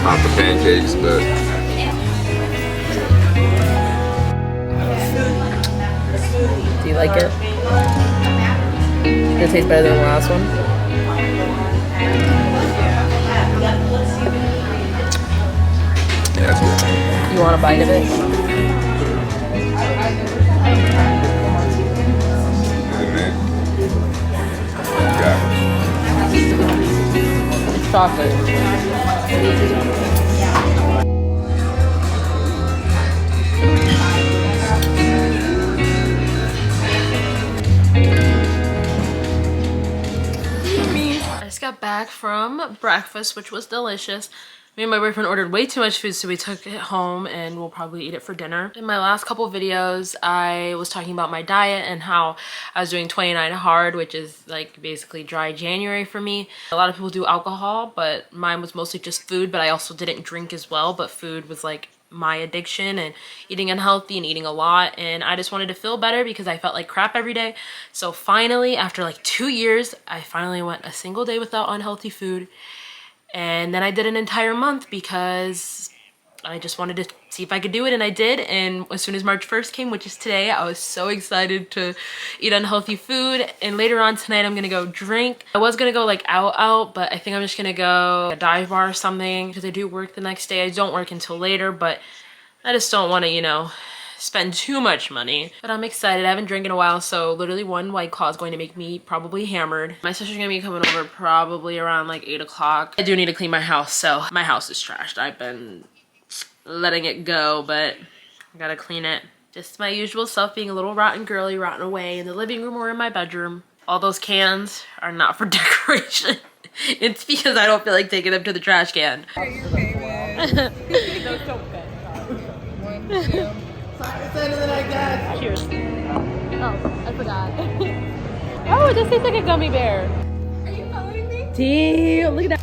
Not the pancakes, but do you like it? Does it taste better than the last one? yeah, it's good. You want a bite of it? And then, yeah. It's chocolate. I just got back from breakfast, which was delicious. Me and my boyfriend ordered way too much food, so we took it home and we'll probably eat it for dinner. In my last couple videos, I was talking about my diet and how I was doing 29 hard, which is like basically dry January for me. A lot of people do alcohol, but mine was mostly just food, but I also didn't drink as well, but food was like my addiction and eating unhealthy and eating a lot, and I just wanted to feel better because I felt like crap every day. So finally, after like 2 years, I finally went a single day without unhealthy food. And then I did an entire month because I just wanted to see if I could do it, and I did. And as soon as March 1st came, which is today, I was so excited to eat unhealthy food. And later on tonight, I'm gonna go drink. I was gonna go like out, but I think I'm just gonna go a dive bar or something because I do work the next day. I don't work until later, but I just don't want to, you know, spend too much money. But I'm excited. I haven't drank in a while, so literally one White Claw is going to make me probably hammered. My sister's gonna be coming over probably around like 8 o'clock. I do need to clean my house, so my house is trashed. I've been letting it go, but I gotta clean it. Just my usual self, being a little rotten girly, rotten away in the living room or in my bedroom. All those cans are not for decoration. It's because I don't feel like taking them to the trash can. Your favorite. One, two. Cheers. Oh, I forgot. Oh, it just tastes like a gummy bear. Are you following me? Damn, look at that.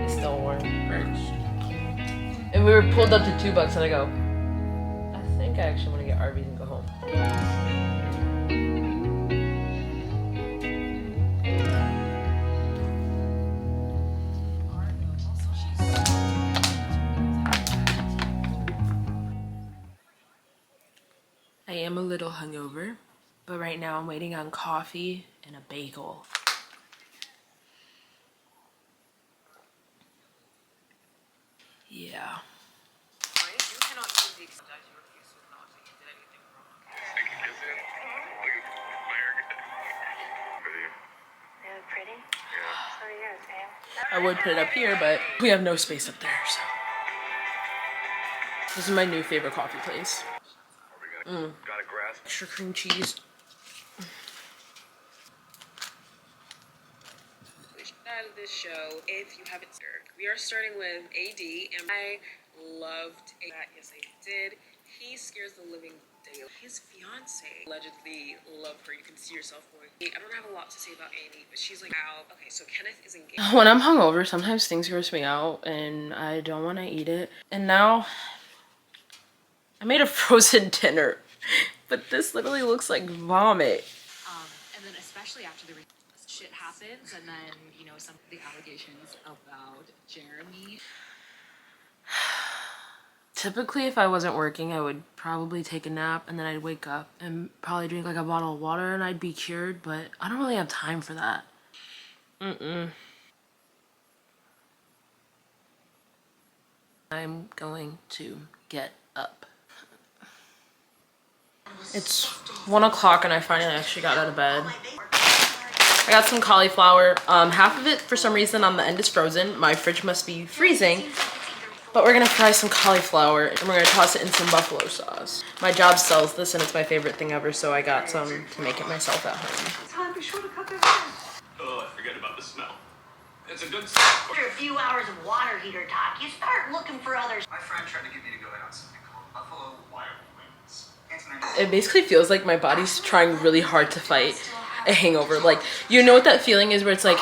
It's still warm. And we were pulled up to $2 and I go, I think I actually want to get Arby's and go home. I am a little hungover, but right now I'm waiting on coffee and a bagel. Yeah. You cannot use the excuse you refuse to acknowledge that you did anything wrong. They look pretty? Yeah. So are yours, babe. I would put it up here, but we have no space up there, so. This is my new favorite coffee place. Extra cream cheese. Out of this show, if you haven't heard, we are starting with AD, and I loved that. Yes, I did. He scares the living day. His fiance allegedly loved her. You can see yourself going. I don't have a lot to say about Amy, but she's like, "Wow, okay, so Kenneth is engaged." When I'm hungover, sometimes things gross me out, and I don't want to eat it. And now, I made a frozen dinner, but this literally looks like vomit. And then especially after the shit happens, and then, you know, some of the allegations about Jeremy. Typically, if I wasn't working, I would probably take a nap and then I'd wake up and probably drink like a bottle of water and I'd be cured, but I don't really have time for that. I'm going to get up. It's 1 o'clock and I finally actually got out of bed. I got some cauliflower. Half of it, for some reason, on the end is frozen. My fridge must be freezing. But we're gonna fry some cauliflower and we're gonna toss it in some buffalo sauce. My job sells this and it's my favorite thing ever, so I got some to make it myself at home. Time be sure to cut their hair. Oh, I forget about the smell. It's a good After a few hours of water heater talk, you start looking for others. My friend tried to get me to go in on something called Buffalo Wild Wings. It basically feels like my body's trying really hard to fight a hangover. Like, you know what that feeling is where it's like,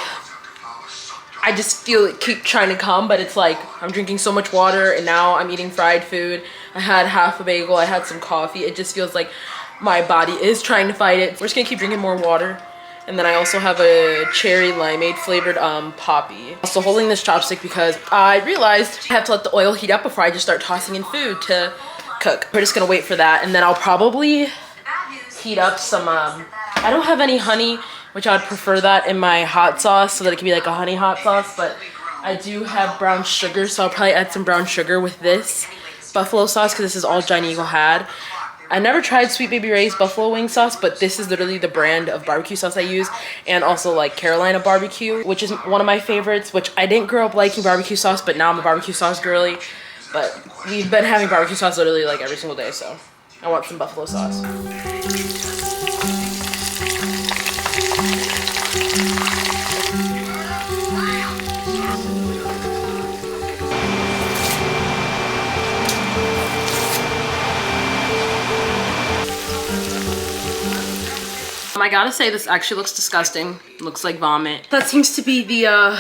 I just feel it keep trying to come, but it's like I'm drinking so much water and now I'm eating fried food. I had half a bagel, I had some coffee. It just feels like my body is trying to fight it. We're just gonna keep drinking more water. And then I also have a cherry limeade flavored poppy. Also holding this chopstick because I realized I have to let the oil heat up before I just start tossing in food to cook. We're just gonna wait for that, and then I'll probably heat up some, I don't have any honey, which I would prefer that in my hot sauce so that it can be like a honey hot sauce, but I do have brown sugar, so I'll probably add some brown sugar with this buffalo sauce because this is all Giant Eagle had. I never tried Sweet Baby Ray's buffalo wing sauce, but this is literally the brand of barbecue sauce I use, and also like Carolina barbecue, which is one of my favorites, which I didn't grow up liking barbecue sauce, but now I'm a barbecue sauce girly. But we've been having barbecue sauce literally like every single day, so I want some buffalo sauce. I gotta say, this actually looks disgusting. It looks like vomit. That seems to be the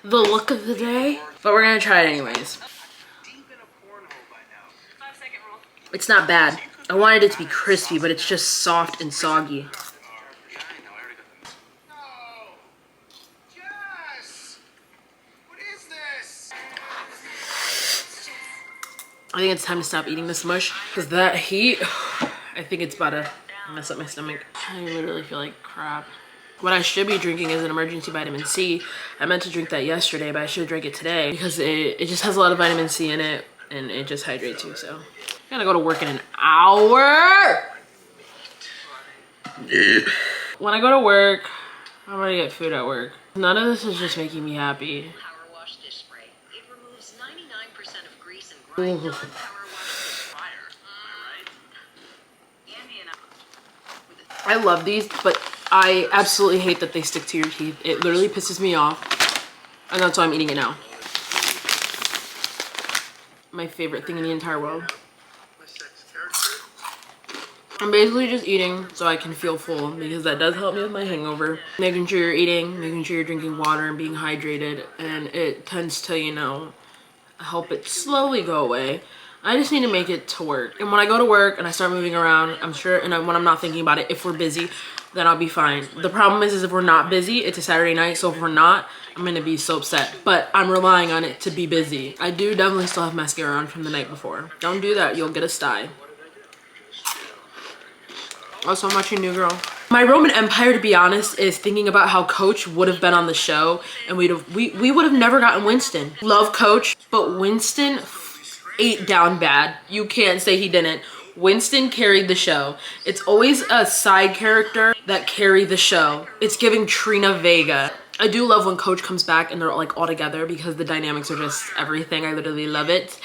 look of the day. But we're gonna try it anyways. It's not bad. I wanted it to be crispy, but it's just soft and soggy. I think it's time to stop eating this mush because that heat, I think it's about to mess up my stomach. I literally feel like crap. What I should be drinking is an emergency vitamin C. I meant to drink that yesterday, but I should drink it today because it just has a lot of vitamin C in it and it just hydrates you. So I'm gonna go to work in an hour. When I go to work, I'm gonna get food at work. None of this is just making me happy. Power wash dish spray. It removes 99% of grease and grime. Non-power wash fire. Andy and I love these, but I absolutely hate that they stick to your teeth. It literally pisses me off, and that's why I'm eating it now. My favorite thing in the entire world. I'm basically just eating so I can feel full because that does help me with my hangover. Making sure you're eating, making sure you're drinking water and being hydrated, and it tends to, you know, help it slowly go away. I just need to make it to work. And when I go to work and I start moving around, I'm sure, and when I'm not thinking about it, if we're busy, then I'll be fine. The problem is if we're not busy, it's a Saturday night, so if we're not, I'm gonna be so upset. But I'm relying on it to be busy. I do definitely still have mascara on from the night before. Don't do that, you'll get a sty. Also, I'm watching New Girl. My Roman Empire, to be honest, is thinking about how Coach would have been on the show, and we would have never gotten Winston. Love Coach, but Winston ate down bad. You can't say he didn't. Winston carried the show. It's always a side character that carry the show. It's giving Trina Vega. I do love when Coach comes back and they're like all together because the dynamics are just everything. I literally love it.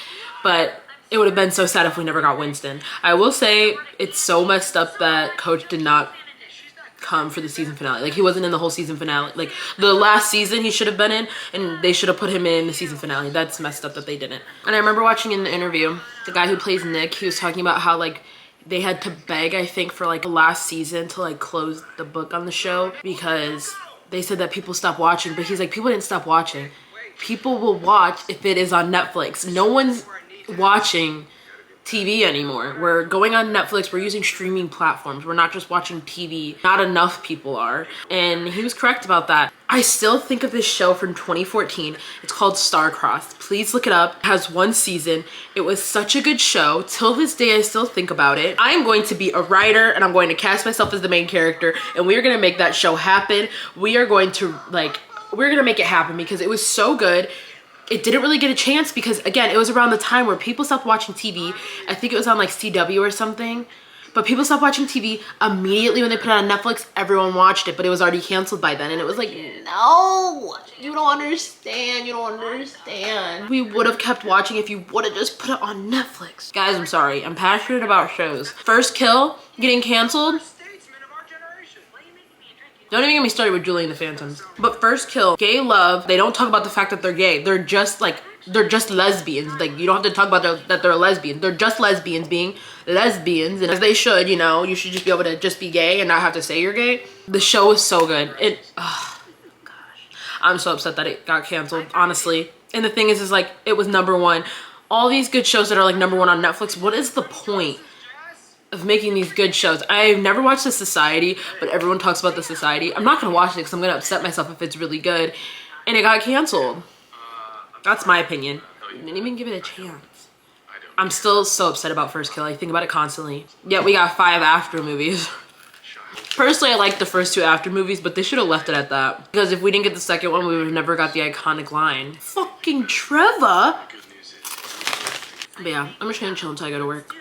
But it would have been so sad if we never got Winston. I will say it's so messed up that Coach did not come for the season finale. Like, he wasn't in the whole season finale. Like, the last season he should have been in, and they should have put him in the season finale. That's messed up that they didn't. And I remember watching in the interview, the guy who plays Nick, he was talking about how, like, they had to beg, I think, for, like, the last season to, like, close the book on the show because they said that people stopped watching. But he's like, people didn't stop watching. People will watch if it is on Netflix. No one's watching TV anymore. We're going on Netflix. We're using streaming platforms. We're not just watching TV. Not enough people are. And he was correct about that. I still think of this show from 2014. It's called Star-Crossed. Please look it up. It has 1 season. It was such a good show. Till this day, I still think about it. I am going to be a writer and I'm going to cast myself as the main character, and we are going to make that show happen. We are going to, like, we're going to make it happen because it was so good. It didn't really get a chance because, again, it was around the time where people stopped watching TV. I think it was on like CW or something. But people stopped watching TV immediately when they put it on Netflix. Everyone watched it, but it was already canceled by then. And it was like, no, you don't understand. You don't understand. We would have kept watching if you would have just put it on Netflix. Guys, I'm sorry. I'm passionate about shows. First Kill getting canceled. Don't even get me started with Julie and the Phantoms. But First Kill, gay love, they don't talk about the fact that they're gay. They're just like, they're just lesbians. Like, you don't have to talk about that they're lesbians. They're just lesbians being lesbians. And as they should, you know, you should just be able to just be gay and not have to say you're gay. The show is so good. Oh, gosh. I'm so upset that it got canceled, honestly. And the thing is like, it was #1. All these good shows that are like #1 on Netflix, what is the point of making these good shows? I've never watched The Society, but everyone talks about The Society. I'm not gonna watch it because I'm gonna upset myself if it's really good. And it got canceled. That's my opinion. I didn't even give it a chance. I'm still so upset about First Kill. I think about it constantly. Yet we got 5 after movies. Personally, I like the first 2 after movies, but they should have left it at that. Because if we didn't get the second one, we would have never got the iconic line. Fucking Trevor! But yeah, I'm just gonna chill until I go to work.